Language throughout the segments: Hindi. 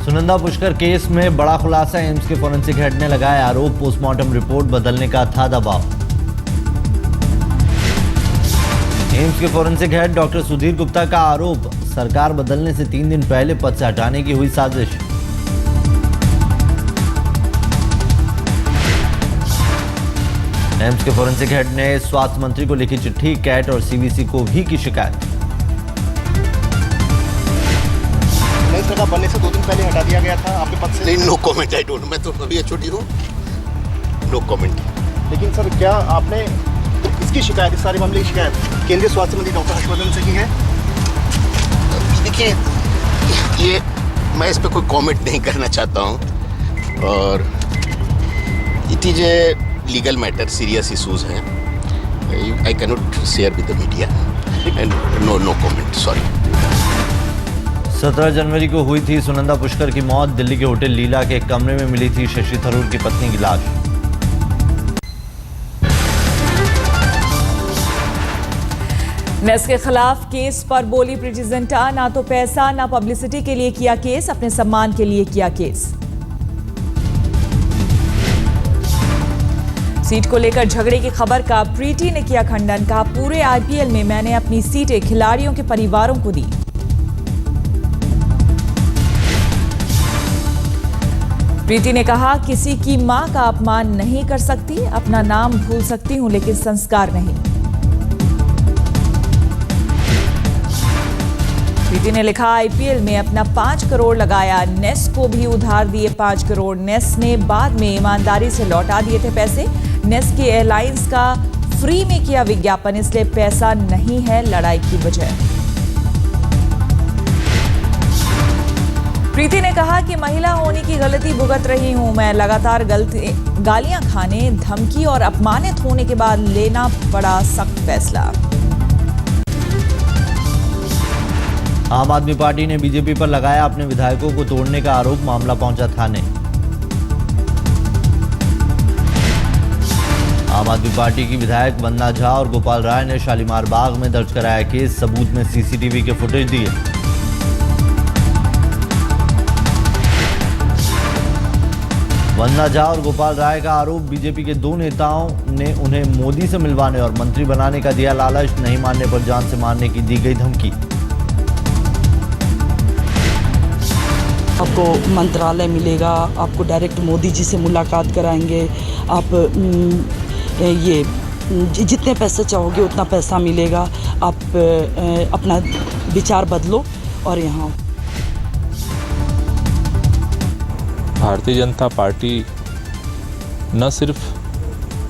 सुनंदा पुष्कर केस में बड़ा खुलासा। एम्स के फोरेंसिक हेड ने लगाया आरोप, पोस्टमार्टम रिपोर्ट बदलने का था दबाव। एम्स के forensic head doctor Sudhir Gupta का आरोप, सरकार बदलने से 3 दिन पहले पद से हटाने की हुई साजिश। एम्स के फोरेंसिक हेड ने स्वास्थ्य मंत्री को लिखी चिट्ठी, कैट और सीवीसी को भी की शिकायत। नई सरकार बनने से 2 दिन पहले हटा दिया गया था आपके पद से। नहीं, नो कमेंट, आई डोंट। मैं तो अभी एचओडी हूँ, नो कमेंट। लेकिन सर, क्या आपने इसकी शिकायत, इस सारे मामले की शिकायत केंद्रीय स्वास्थ्य मंत्री डॉक्टर हर्षवर्धन से की है? देखिए, ये मैं इस पर कोई कमेंट नहीं करना चाहता हूँ, और it is a legal matter, serious issues हैं। I can not share with the media and no comment, sorry. 17 जनवरी को हुई थी सुनंदा पुष्कर की मौत। दिल्ली के होटल लीला के एक कमरे में मिली थी शशि थरूर की पत्नी की लाश। नेस के खिलाफ केस पर बोली प्रीति जिंटा, ना तो पैसा ना पब्लिसिटी के लिए किया केस, अपने सम्मान के लिए किया केस। सीट को लेकर झगड़े की खबर का प्रीति ने किया खंडन, कहा पूरे आईपीएल में मैंने अपनी सीटें खिलाड़ियों के परिवारों को दी। प्रीति ने कहा किसी की मां का अपमान नहीं कर सकती, अपना नाम भूल सकती हूं लेकिन संस्कार नहीं। प्रीति ने लिखा आईपीएल में अपना 5 करोड़ लगाया, नेस को भी उधार दिए 5 करोड़। नेस ने बाद में ईमानदारी से लौटा दिए थे पैसे। नेस की एयरलाइंस का फ्री में किया विज्ञापन, इसलिए पैसा नहीं है लड़ाई की वजह। प्रीति ने कहा कि महिला होने की गलती भुगत रही हूं मैं, लगातार गालियां खाने, धमकी और अपमानित होने के बाद लेना पड़ा सख्त फैसला। आम आदमी पार्टी ने बीजेपी पर लगाया अपने विधायकों को तोड़ने का आरोप, मामला पहुंचा थाने। आम आदमी पार्टी की विधायक वंदना झा और गोपाल राय ने शालीमार बाग में दर्ज कराया केस, सबूत में सीसीटीवी के फुटेज दिए। वंदना झा और गोपाल राय का आरोप, बीजेपी के 2 नेताओं ने उन्हें मोदी से मिलवाने और मंत्री बनाने का दिया लालच, नहीं मानने पर जान से मारने की दी गई धमकी। आपको मंत्रालय मिलेगा, आपको डायरेक्ट मोदी जी से मुलाकात कराएंगे, आप ये जितने पैसे चाहोगे उतना पैसा मिलेगा, आप अपना विचार बदलो और यहाँ। भारतीय जनता पार्टी न सिर्फ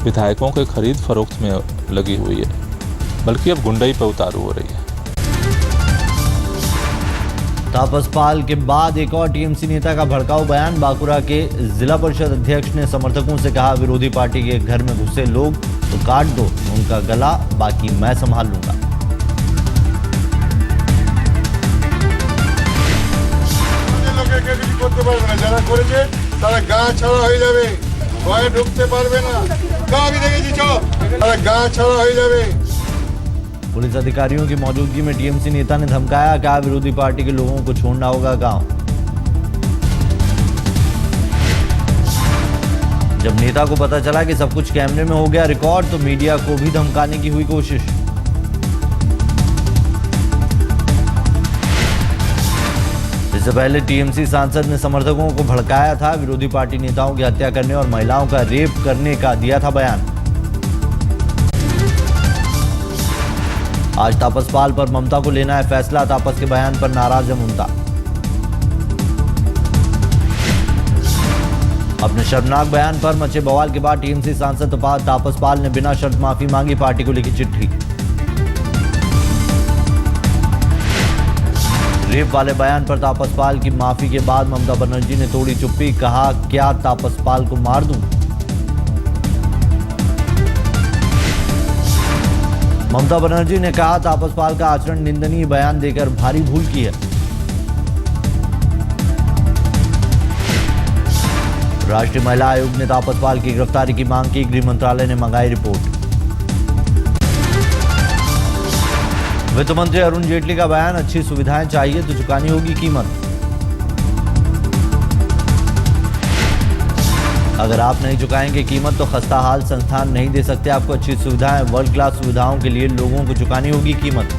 विधायकों के खरीद फरोख्त में लगी हुई है, बल्कि अब गुंडाई पर उतारू हो रही है। तापस पाल के बाद एक और टीएमसी नेता का भड़काऊ बयान। बांकुरा के जिला परिषद अध्यक्ष ने समर्थकों से कहा विरोधी पार्टी के घर में घुसे लोग तो काट दो उनका गला, बाकी मैं संभाल लूंगा। पुलिस अधिकारियों की मौजूदगी में टीएमसी नेता ने धमकाया, कहा विरोधी पार्टी के लोगों को छोड़ना होगा गांव। जब नेता को पता चला कि सब कुछ कैमरे में हो गया रिकॉर्ड, तो मीडिया को भी धमकाने की हुई कोशिश। इससे पहले टीएमसी सांसद ने समर्थकों को भड़काया था, विरोधी पार्टी नेताओं की हत्या करने और महिलाओं का रेप करने का दिया था बयान। आज तापस पाल पर ममता को लेना है फैसला, तापस के बयान पर नाराज है ममता। अपने शर्मनाक बयान पर मचे बवाल के बाद टीएमसी सांसद तापस पाल ने बिना शर्त माफी मांगी, पार्टी को लिखी चिट्ठी। रेप वाले बयान पर तापस पाल की माफी के बाद ममता बनर्जी ने तोड़ी चुप्पी, कहा क्या तापस पाल को मार दूं। ममता बनर्जी ने कहा तापस पाल का आचरण निंदनीय, बयान देकर भारी भूल की है। राष्ट्रीय महिला आयोग ने तापस पाल की गिरफ्तारी की मांग की, गृह मंत्रालय ने मंगाई रिपोर्ट। वित्त मंत्री अरुण जेटली का बयान, अच्छी सुविधाएं चाहिए तो चुकानी होगी कीमत। अगर आप नहीं चुकाएंगे कीमत तो खस्ता हाल संस्थान नहीं दे सकते। आपको अच्छी सुविधाएं, वर्ल्ड क्लास सुविधाओं के लिए लोगों को चुकानी होगी कीमत।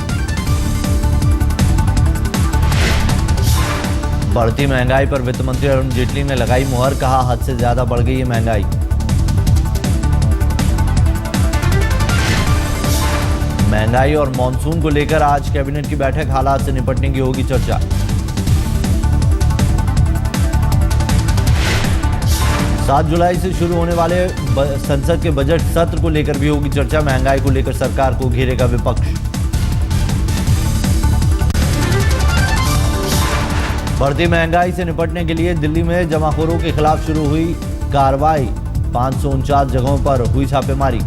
बढ़ती महंगाई पर वित्त मंत्री अरुण जेटली ने लगाई मुहर, कहा हद से ज्यादा बढ़ गई है महंगाई। महंगाई और मॉनसून को लेकर आज कैबिनेट की बैठक, हालात से निपटने की होगी चर्चा। सात जुलाई से शुरू होने वाले संसद के बजट सत्र को लेकर भी होगी चर्चा। महंगाई को लेकर सरकार को घेरेगा विपक्ष। बढ़ती महंगाई से निपटने के लिए दिल्ली में जमाखोरों के खिलाफ शुरू हुई कार्रवाई। 549 जगहों पर हुई छापेमारी।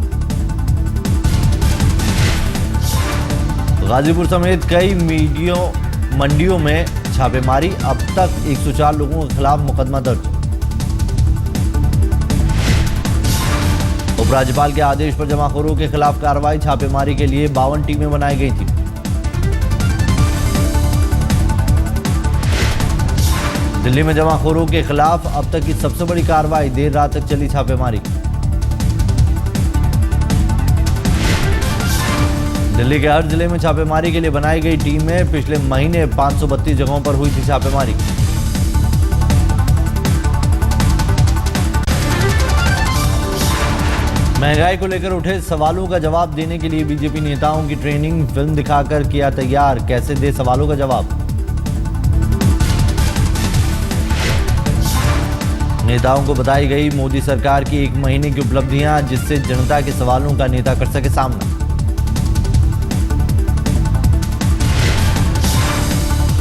गाजीपुर समेत कई मंडियों में छापेमारी। अब तक 104 लोगों के खिलाफ मुकदमा दर्ज। उपराज्यपाल के आदेश पर जमाखोरों के खिलाफ कार्रवाई। छापेमारी के लिए 52 टीमें बनाई गई थी। दिल्ली में जमाखोरों के खिलाफ अब तक की सबसे बड़ी कार्रवाई। देर रात तक चली छापेमारी। दिल्ली के हर जिले में छापेमारी के लिए बनाई गई टीमें। पिछले महीने 532 जगहों पर हुई थी छापेमारी। महंगाई को लेकर उठे सवालों का जवाब देने के लिए बीजेपी नेताओं की ट्रेनिंग। फिल्म दिखाकर किया तैयार, कैसे दे सवालों का जवाब। नेताओं को बताई गई मोदी सरकार की 1 महीने की उपलब्धियां, जिससे जनता के सवालों का नेता कर सके सामना।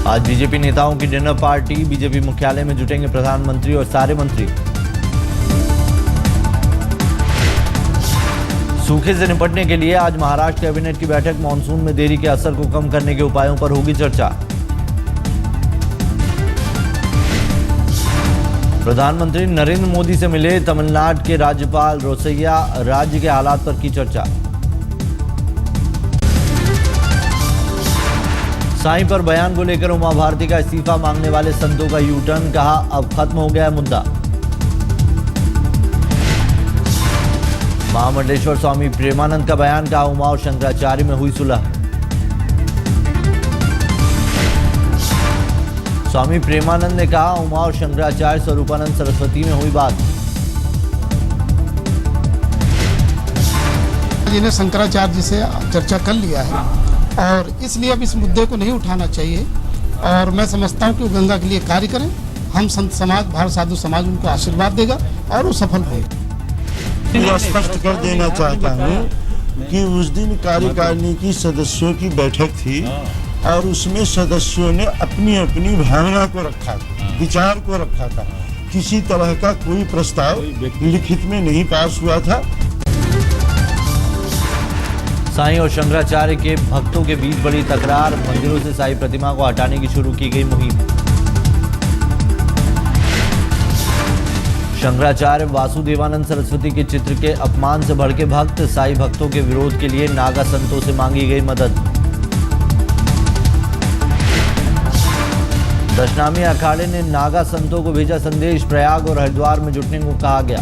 आज बीजेपी नेताओं की डिनर पार्टी। बीजेपी मुख्यालय में जुटेंगे प्रधानमंत्री और सारे मंत्री। सूखे से निपटने के लिए आज महाराष्ट्र कैबिनेट की बैठक। मॉनसून में देरी के असर को कम करने के उपायों पर होगी चर्चा। प्रधानमंत्री नरेंद्र मोदी से मिले तमिलनाडु के राज्यपाल रोसैया। राज्य के हालात पर की चर्चा। साईं पर बयान को लेकर उमा भारती का इस्तीफा मांगने वाले संतों का यू टर्न। कहा अब खत्म हो गया है मुद्दा। महामंडलेश्वर स्वामी प्रेमानंद का बयान। कहा उमा और शंकराचार्य में हुई सुलह। स्वामी प्रेमानंद ने कहा उमा और शंकराचार्य स्वरूपानंद सरस्वती में हुई बात। जिन्हें शंकराचार्य जी से चर्चा कर लिया है और इसलिए अब इस मुद्दे को नहीं उठाना चाहिए। और मैं समझता हूँ कि वो गंगा के लिए कार्य करें। हम संत समाज, भारत साधु समाज उनको आशीर्वाद देगा और वो सफल होगा। यह स्पष्ट कर देना चाहता हूँ कि उस दिन कार्यकारिणी की सदस्यों की बैठक थी और उसमें सदस्यों ने अपनी अपनी भावना को रखा था, विचार को रखा था। किसी तरह का कोई प्रस्ताव लिखित में नहीं पास हुआ था। साईं और शंकराचार्य के भक्तों के बीच बड़ी तकरार। मंदिरों से साईं प्रतिमा को हटाने की शुरू की गई मुहिम। शंकराचार्य वासुदेवानंद सरस्वती के चित्र के अपमान से भड़के भक्त। साईं भक्तों के विरोध के लिए नागा संतों से मांगी गई मदद। दशनामी अखाड़े ने नागा संतों को भेजा संदेश। प्रयाग और हरिद्वार में जुटने को कहा गया।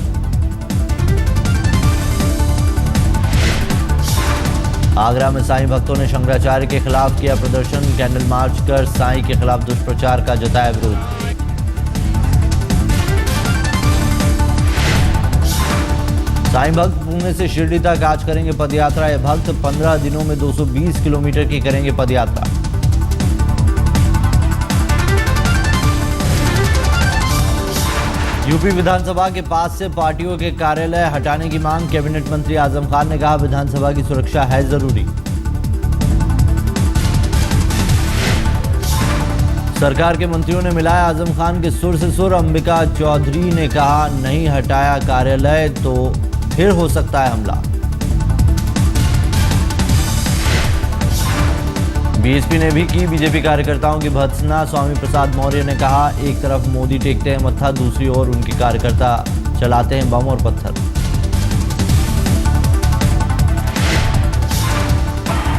आगरा में साईं भक्तों ने शंकराचार्य के खिलाफ किया प्रदर्शन। कैंडल मार्च कर साईं के खिलाफ दुष्प्रचार का जताया विरोध। साईं भक्त पुणे से शिरडी तक आज करेंगे पदयात्रा। ये भक्त 15 दिनों में 220 किलोमीटर की करेंगे पदयात्रा। यूपी विधानसभा के पास से पार्टियों के कार्यालय हटाने की मांग। कैबिनेट मंत्री आजम खान ने कहा विधानसभा की सुरक्षा है जरूरी। सरकार के मंत्रियों ने मिलाया आजम खान के सुर से सुर। अंबिका चौधरी ने कहा नहीं हटाया कार्यालय तो फिर हो सकता है हमला। बीएसपी ने भी की बीजेपी कार्यकर्ताओं की भर्त्सना। स्वामी प्रसाद मौर्य ने कहा एक तरफ मोदी टेकते हैं मत्था, दूसरी ओर उनके कार्यकर्ता चलाते हैं बम और पत्थर।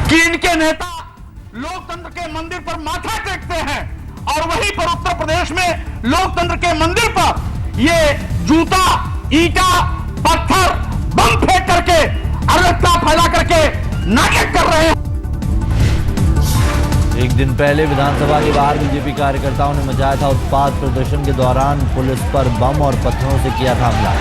कि इनके नेता लोकतंत्र के मंदिर पर माथा टेकते हैं और वहीं पर उत्तर प्रदेश में लोकतंत्र के मंदिर पर ये जूता ईटा पत्थर बम फेंक करके अराजकता फैला करके नाटक कर रहे हैं। एक दिन पहले विधानसभा के बाहर बीजेपी कार्यकर्ताओं ने मचाया था उत्पात। प्रदर्शन के दौरान पुलिस पर बम और पत्थरों से किया था हमला।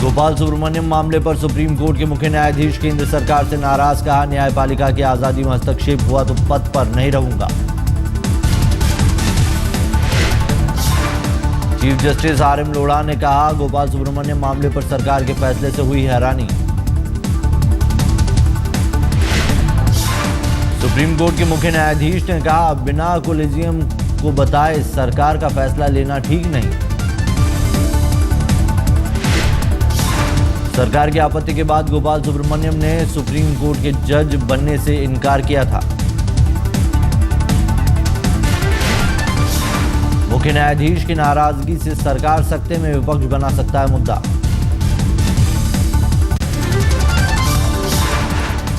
गोपाल सुब्रमण्यम मामले पर सुप्रीम कोर्ट के मुख्य न्यायाधीश केंद्र सरकार से नाराज, कहा न्यायपालिका की आजादी में हस्तक्षेप हुआ तो पद पर नहीं रहूंगा। चीफ जस्टिस RM लोढ़ा ने कहा गोपाल सुब्रमण्यम मामले पर सरकार के फैसले से हुई हैरानी। सुप्रीम कोर्ट के मुख्य न्यायाधीश ने कहा बिना कोलेजियम को बताए सरकार का फैसला लेना ठीक नहीं। सरकार की आपत्ति के बाद गोपाल सुब्रमण्यम ने सुप्रीम कोर्ट के जज बनने से इनकार किया था। मुख्य न्यायाधीश की नाराजगी से सरकार सत्ते में विपक्ष बना सकता है मुद्दा।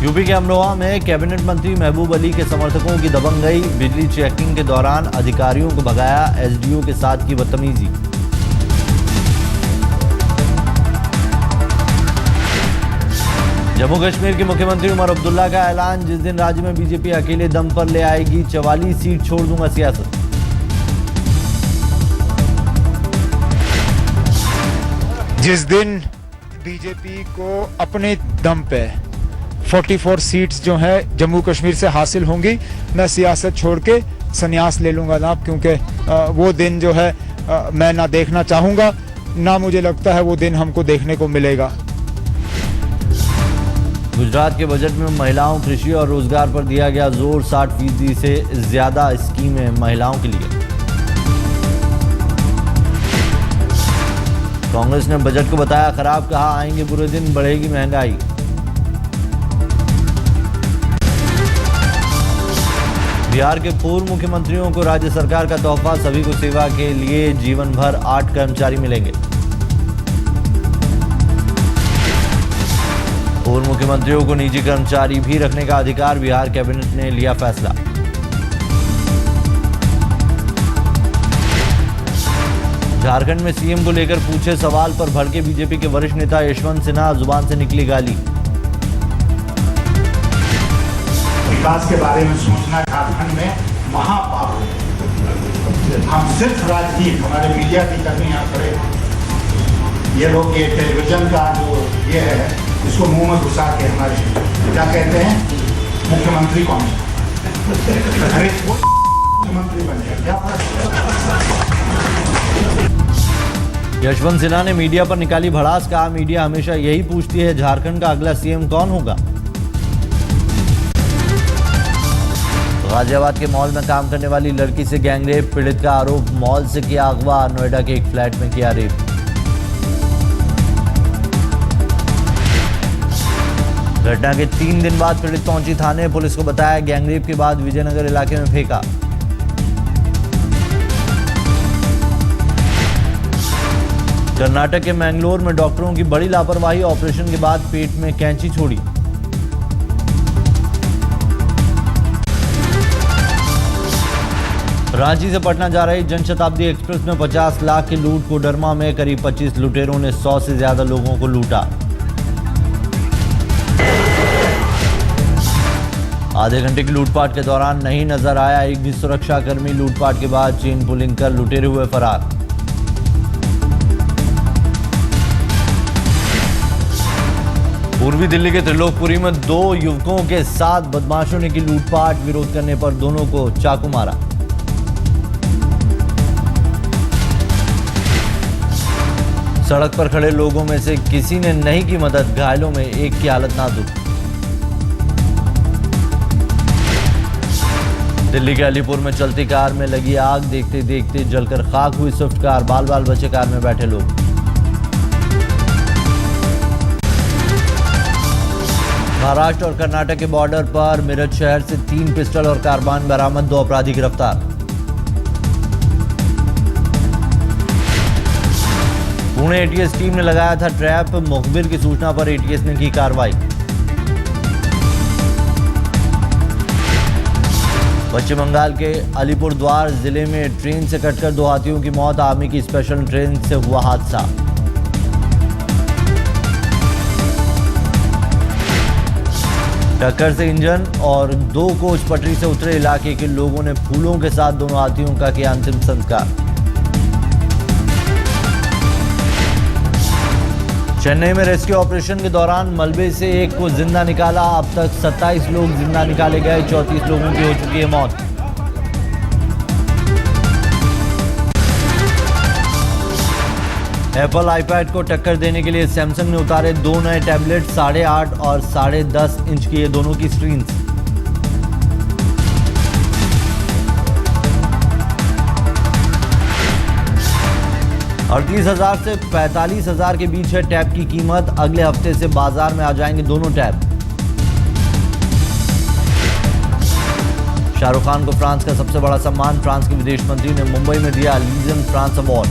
यूपी के अमरोहा में कैबिनेट मंत्री महबूब अली के समर्थकों की दबंगई। बिजली चेकिंग के दौरान अधिकारियों को भगाया, SDO के साथ की बदतमीजी। जम्मू कश्मीर के मुख्यमंत्री उमर अब्दुल्ला का ऐलान, जिस दिन राज्य में बीजेपी अकेले दम पर ले आएगी 44 सीट छोड़ दूंगा सियासत। जिस दिन बीजेपी को अपने दम पे 44 सीट्स जो है जम्मू कश्मीर से हासिल होंगी, मैं सियासत छोड़ के संन्यास ले लूंगा ना, क्योंकि वो दिन जो है मैं ना देखना चाहूंगा, ना मुझे लगता है वो दिन हमको देखने को मिलेगा। गुजरात के बजट में महिलाओं, कृषि और रोजगार पर दिया गया जोर। 60% से ज्यादा स्कीमें महिलाओं के लिए। कांग्रेस ने बजट को बताया खराब, कहा आएंगे बुरे दिन, बढ़ेगी महंगाई। बिहार के पूर्व मुख्यमंत्रियों को राज्य सरकार का तोहफा, सभी को सेवा के लिए जीवन भर 8 कर्मचारी मिलेंगे। पूर्व मुख्यमंत्रियों को निजी कर्मचारी भी रखने का अधिकार, बिहार कैबिनेट ने लिया फैसला। झारखंड में सीएम को लेकर पूछे सवाल पर भड़के बीजेपी के वरिष्ठ नेता यशवंत सिन्हा, जुबान से निकली गाली। विकास के बारे में सोचना झारखंड में महापाप है। हम सिर्फ राजनीति, हमारे मीडिया की कर्मी यहाँ खड़े, ये लोग ये टेलीविजन का जो ये है इसको मुंह में घुसा के हमारे क्या कहते हैं मुख्यमंत्री कौन है? अरे मुख्यमंत्री बन गया क्या फर्क? यशवंत सिन्हा ने मीडिया पर निकाली भड़ास, कहा मीडिया हमेशा यही पूछती है झारखंड का अगला सीएम कौन होगा। गाजियाबाद के मॉल में काम करने वाली लड़की से गैंगरेप, पीड़ित का आरोप मॉल से किया अगवा, नोएडा के एक फ्लैट में किया रेप। घटना के 3 दिन बाद पीड़ित पहुंची थाने, पुलिस को बताया गैंगरेप के बाद विजयनगर इलाके में फेंका। कर्नाटक के मैंगलोर में डॉक्टरों की बड़ी लापरवाही, ऑपरेशन के बाद पेट में कैंची छोड़ी। रांची से पटना जा रही जनशताब्दी एक्सप्रेस में 50 लाख की लूट। कोडरमा में करीब 25 लुटेरों ने 100 से ज्यादा लोगों को लूटा। आधे घंटे की लूटपाट के दौरान नहीं नजर आया एक भी सुरक्षाकर्मी। लूटपाट के बाद चेन पुलिंग कर लुटेरे हुए फरार। पूर्वी दिल्ली के त्रिलोकपुरी में 2 युवकों के साथ बदमाशों ने की लूटपाट। विरोध करने पर दोनों को चाकू मारा। सड़क पर खड़े लोगों में से किसी ने नहीं की मदद, घायलों में एक की हालत नाजुक। दिल्ली के अलीपुर में चलती कार में लगी आग, देखते देखते जलकर खाक हुई स्विफ्ट कार। बाल बाल बचे कार में बैठे लोग। महाराष्ट्र और कर्नाटक के बॉर्डर पर मेरठ शहर से 3 पिस्टल और कारबान बरामद, 2 अपराधी गिरफ्तार। पुणे एटीएस टीम ने लगाया था ट्रैप, मुखबिर की सूचना पर एटीएस ने की कार्रवाई। पश्चिम बंगाल के अलीपुरद्वार जिले में ट्रेन से कटकर 2 हाथियों की मौत। आर्मी की स्पेशल ट्रेन से हुआ हादसा। टक्कर से इंजन और 2 कोच पटरी से उतरे। इलाके के लोगों ने फूलों के साथ दोनों हाथियों का किया अंतिम संस्कार। चेन्नई में रेस्क्यू ऑपरेशन के दौरान मलबे से एक को जिंदा निकाला। अब तक 27 लोग जिंदा निकाले गए। 34 लोगों की हो चुकी है मौत। एप्पल आईपैड को टक्कर देने के लिए सैमसंग ने उतारे 2 नए टैबलेट। 8.5 और 10.5 इंच की ये दोनों की स्क्रीन। 38,000 से 45,000 के बीच है टैब की कीमत। अगले हफ्ते से बाजार में आ जाएंगे दोनों टैब। शाहरुख खान को फ्रांस का सबसे बड़ा सम्मान। फ्रांस के विदेश मंत्री ने मुंबई में दिया लीजन फ्रांस अवार्ड।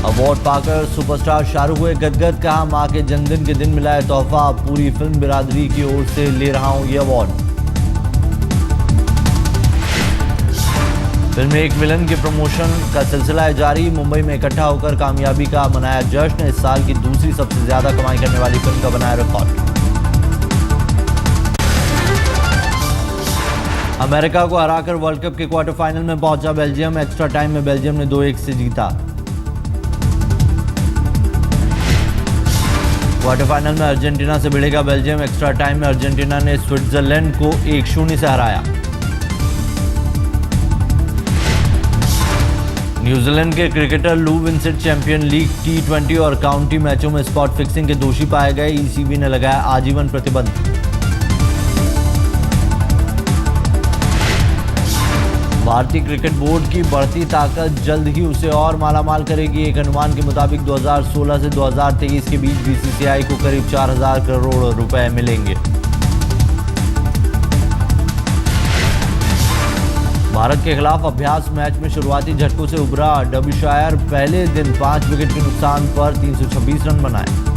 अवार्ड पाकर सुपरस्टार शाहरुख हुए गदगद। कहा, मां के जन्मदिन के दिन मिला है तोहफा। पूरी फिल्म बिरादरी की ओर से ले रहा हूं ये अवार्ड। फिल्म एक विलन के प्रमोशन का सिलसिला है जारी। मुंबई में इकट्ठा होकर कामयाबी का मनाया जश्न। इस साल की दूसरी सबसे ज्यादा कमाई करने वाली फिल्म का बनाया रिकॉर्ड। अमेरिका को हराकर वर्ल्ड कप के क्वार्टर फाइनल में पहुंचा बेल्जियम। एक्स्ट्रा टाइम में बेल्जियम ने 2-1 से जीता। क्वार्टर फाइनल में अर्जेंटीना से भिड़ेगा बेल्जियम। एक्स्ट्रा टाइम में अर्जेंटीना ने स्विट्जरलैंड को 1-0 से हराया। न्यूजीलैंड के क्रिकेटर लू विंसेंट चैंपियन लीग T20 और काउंटी मैचों में स्पॉट फिक्सिंग के दोषी पाए गए। ईसीबी ने लगाया आजीवन प्रतिबंध। भारतीय क्रिकेट बोर्ड की बढ़ती ताकत जल्द ही उसे और मालामाल करेगी। एक अनुमान के मुताबिक 2016 से 2023 के बीच बीसीसीआई को करीब 4,000 करोड़ रुपए मिलेंगे। भारत के खिलाफ अभ्यास मैच में शुरुआती झटकों से उभरा डर्बीशायर। पहले दिन 5 विकेट के नुकसान पर 326 रन बनाए।